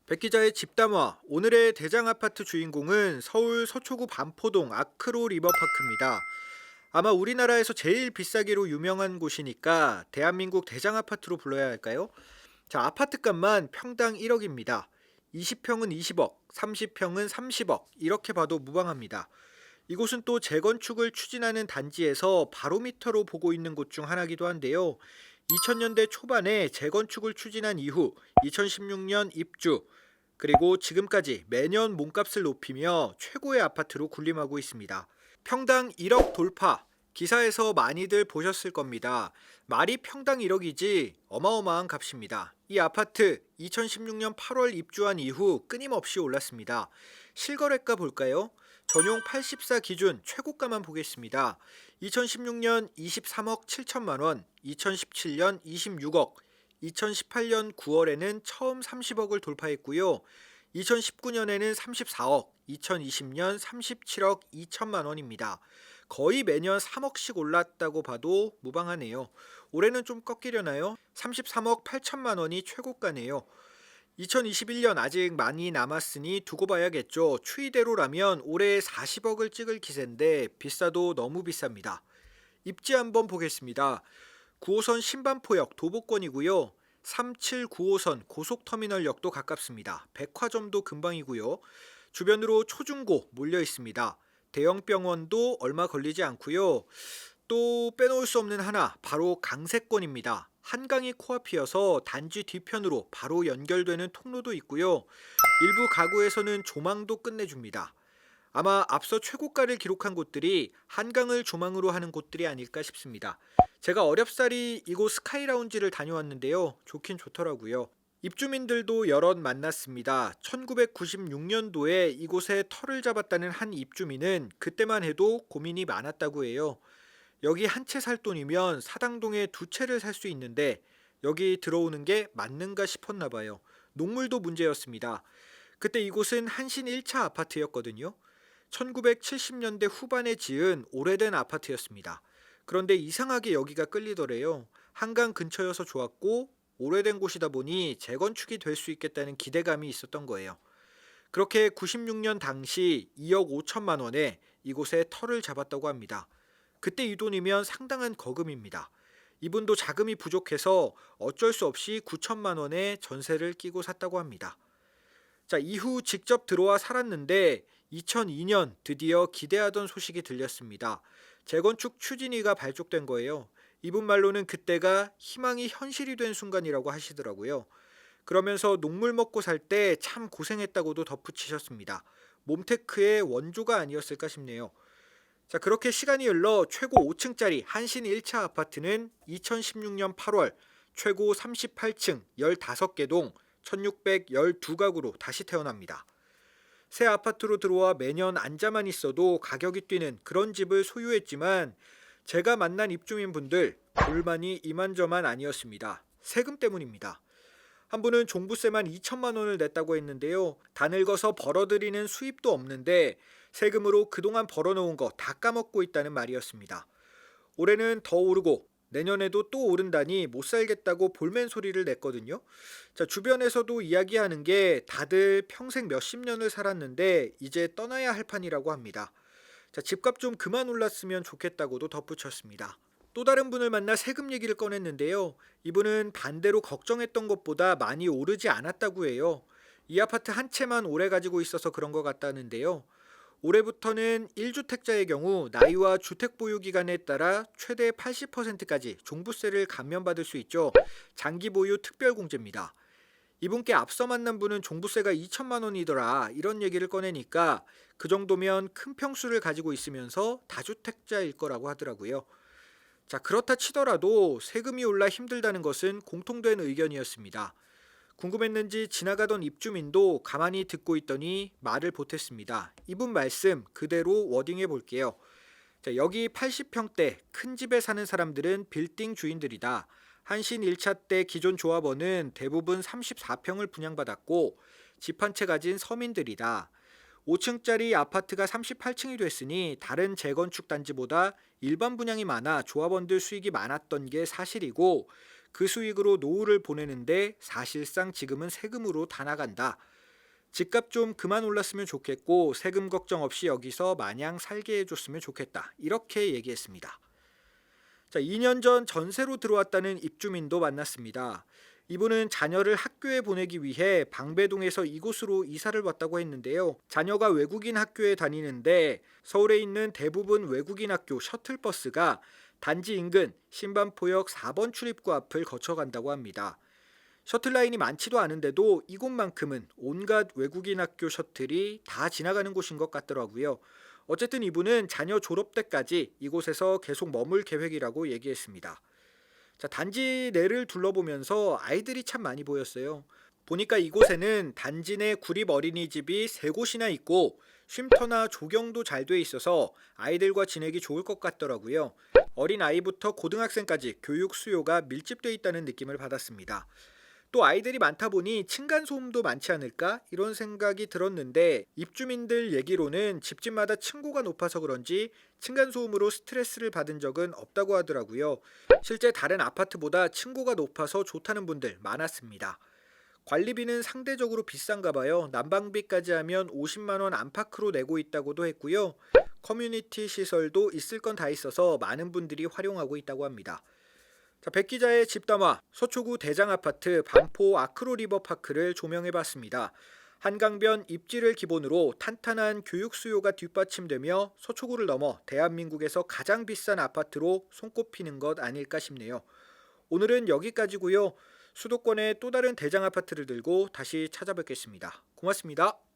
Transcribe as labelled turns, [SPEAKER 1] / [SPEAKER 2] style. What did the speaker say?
[SPEAKER 1] 백 기자의 집담화. 오늘의 대장 아파트 주인공은 서울 서초구 반포동 아크로 리버파크입니다. 아마 우리나라에서 제일 비싸기로 유명한 곳이니까 대한민국 대장 아파트로 불러야 할까요? 자, 아파트 값만 평당 1억입니다. 20평은 20억, 30평은 30억, 이렇게 봐도 무방합니다. 이곳은 또 재건축을 추진하는 단지에서 바로미터로 보고 있는 곳 중 하나이기도 한데요. 2000년대 초반에 재건축을 추진한 이후 2016년 입주, 그리고 지금까지 매년 몸값을 높이며 최고의 아파트로 군림하고 있습니다. 평당 1억 돌파. 기사에서 많이들 보셨을 겁니다. 말이 평당 1억이지 어마어마한 값입니다. 이 아파트 2016년 8월 입주한 이후 끊임없이 올랐습니다. 실거래가 볼까요? 전용 84 기준 최고가만 보겠습니다. 2016년 23억 7천만 원, 2017년 26억, 2018년 9월에는 처음 30억을 돌파했고요. 2019년에는 34억, 2020년 37억 2천만 원입니다. 거의 매년 3억씩 올랐다고 봐도 무방하네요. 올해는 좀 꺾이려나요? 33억 8천만 원이 최고가네요. 2021년 아직 많이 남았으니 두고 봐야겠죠. 추이대로라면 올해 40억을 찍을 기세인데 비싸도 너무 비쌉니다. 입지 한번 보겠습니다. 9호선 신반포역 도보권이고요. 3795호선 고속터미널역도 가깝습니다. 백화점도 근방이고요. 주변으로 초중고 몰려 있습니다. 대형 병원도 얼마 걸리지 않고요. 또 빼놓을 수 없는 하나, 바로 강세권입니다. 한강이 코앞이어서 단지 뒤편으로 바로 연결되는 통로도 있고요. 일부 가구에서는 조망도 끝내줍니다. 아마 앞서 최고가를 기록한 곳들이 한강을 조망으로 하는 곳들이 아닐까 싶습니다. 제가 어렵사리 이곳 스카이라운지를 다녀왔는데요. 좋긴 좋더라고요. 입주민들도 여럿 만났습니다. 1996년도에 이곳에 터를 잡았다는 한 입주민은 그때만 해도 고민이 많았다고 해요. 여기 한 채 살 돈이면 사당동에 두 채를 살 수 있는데 여기 들어오는 게 맞는가 싶었나 봐요. 녹물도 문제였습니다. 그때 이곳은 한신 1차 아파트였거든요. 1970년대 후반에 지은 오래된 아파트였습니다. 그런데 이상하게 여기가 끌리더래요. 한강 근처여서 좋았고 오래된 곳이다 보니 재건축이 될 수 있겠다는 기대감이 있었던 거예요. 그렇게 96년 당시 2억 5천만 원에 이곳에 터를 잡았다고 합니다. 그때 이 돈이면 상당한 거금입니다. 이분도 자금이 부족해서 어쩔 수 없이 9천만 원에 전세를 끼고 샀다고 합니다. 자, 이후 직접 들어와 살았는데 2002년 드디어 기대하던 소식이 들렸습니다. 재건축 추진위가 발족된 거예요. 이분 말로는 그때가 희망이 현실이 된 순간이라고 하시더라고요. 그러면서 녹물 먹고 살 때 참 고생했다고도 덧붙이셨습니다. 몸테크의 원조가 아니었을까 싶네요. 자, 그렇게 시간이 흘러 최고 5층짜리 한신 1차 아파트는 2016년 8월 최고 38층 15개 동 1612가구로 다시 태어납니다. 새 아파트로 들어와 매년 앉아만 있어도 가격이 뛰는 그런 집을 소유했지만 제가 만난 입주민분들 불만이 이만저만 아니었습니다. 세금 때문입니다. 한 분은 종부세만 2천만 원을 냈다고 했는데요. 다 늙어서 벌어들이는 수입도 없는데 세금으로 그동안 벌어놓은 거 다 까먹고 있다는 말이었습니다. 올해는 더 오르고 내년에도 또 오른다니 못 살겠다고 볼멘 소리를 냈거든요. 자, 주변에서도 이야기하는 게 다들 평생 몇십 년을 살았는데 이제 떠나야 할 판이라고 합니다. 자, 집값 좀 그만 올랐으면 좋겠다고도 덧붙였습니다. 또 다른 분을 만나 세금 얘기를 꺼냈는데요. 이분은 반대로 걱정했던 것보다 많이 오르지 않았다고 해요. 이 아파트 한 채만 오래 가지고 있어서 그런 것 같다는데요. 올해부터는 1주택자의 경우 나이와 주택 보유 기간에 따라 최대 80%까지 종부세를 감면받을 수 있죠. 장기 보유 특별공제입니다. 이분께 앞서 만난 분은 종부세가 2천만 원이더라 이런 얘기를 꺼내니까 그 정도면 큰 평수를 가지고 있으면서 다주택자일 거라고 하더라고요. 자, 그렇다 치더라도 세금이 올라 힘들다는 것은 공통된 의견이었습니다. 궁금했는지 지나가던 입주민도 가만히 듣고 있더니 말을 보탰습니다. 이분 말씀 그대로 워딩해 볼게요. 자, 여기 80평대 큰 집에 사는 사람들은 빌딩 주인들이다. 한신 1차 때 기존 조합원은 대부분 34평을 분양받았고 집 한 채 가진 서민들이다. 5층짜리 아파트가 38층이 됐으니 다른 재건축 단지보다 일반 분양이 많아 조합원들 수익이 많았던 게 사실이고 그 수익으로 노후를 보내는데 사실상 지금은 세금으로 다 나간다. 집값 좀 그만 올랐으면 좋겠고 세금 걱정 없이 여기서 마냥 살게 해줬으면 좋겠다. 이렇게 얘기했습니다. 자, 2년 전 전세로 들어왔다는 입주민도 만났습니다. 이분은 자녀를 학교에 보내기 위해 방배동에서 이곳으로 이사를 왔다고 했는데요. 자녀가 외국인 학교에 다니는데 서울에 있는 대부분 외국인 학교 셔틀버스가 단지 인근 신반포역 4번 출입구 앞을 거쳐간다고 합니다. 셔틀라인이 많지도 않은데도 이곳만큼은 온갖 외국인 학교 셔틀이 다 지나가는 곳인 것 같더라고요. 어쨌든 이분은 자녀 졸업 때까지 이곳에서 계속 머물 계획이라고 얘기했습니다. 자, 단지 내를 둘러보면서 아이들이 참 많이 보였어요. 보니까 이곳에는 단지 내 구립 어린이집이 3곳이나 있고 쉼터나 조경도 잘 돼 있어서 아이들과 지내기 좋을 것 같더라고요. 어린 아이부터 고등학생까지 교육 수요가 밀집돼 있다는 느낌을 받았습니다. 또 아이들이 많다 보니 층간소음도 많지 않을까 이런 생각이 들었는데 입주민들 얘기로는 집집마다 층고가 높아서 그런지 층간소음으로 스트레스를 받은 적은 없다고 하더라고요. 실제 다른 아파트보다 층고가 높아서 좋다는 분들 많았습니다. 관리비는 상대적으로 비싼가 봐요. 난방비까지 하면 50만 원 안팎으로 내고 있다고도 했고요. 커뮤니티 시설도 있을 건 다 있어서 많은 분들이 활용하고 있다고 합니다. 자, 백 기자의 집담화 서초구 대장아파트 반포 아크로리버파크를 조명해봤습니다. 한강변 입지를 기본으로 탄탄한 교육 수요가 뒷받침되며 서초구를 넘어 대한민국에서 가장 비싼 아파트로 손꼽히는 것 아닐까 싶네요. 오늘은 여기까지고요. 수도권의 또 다른 대장아파트를 들고 다시 찾아뵙겠습니다. 고맙습니다.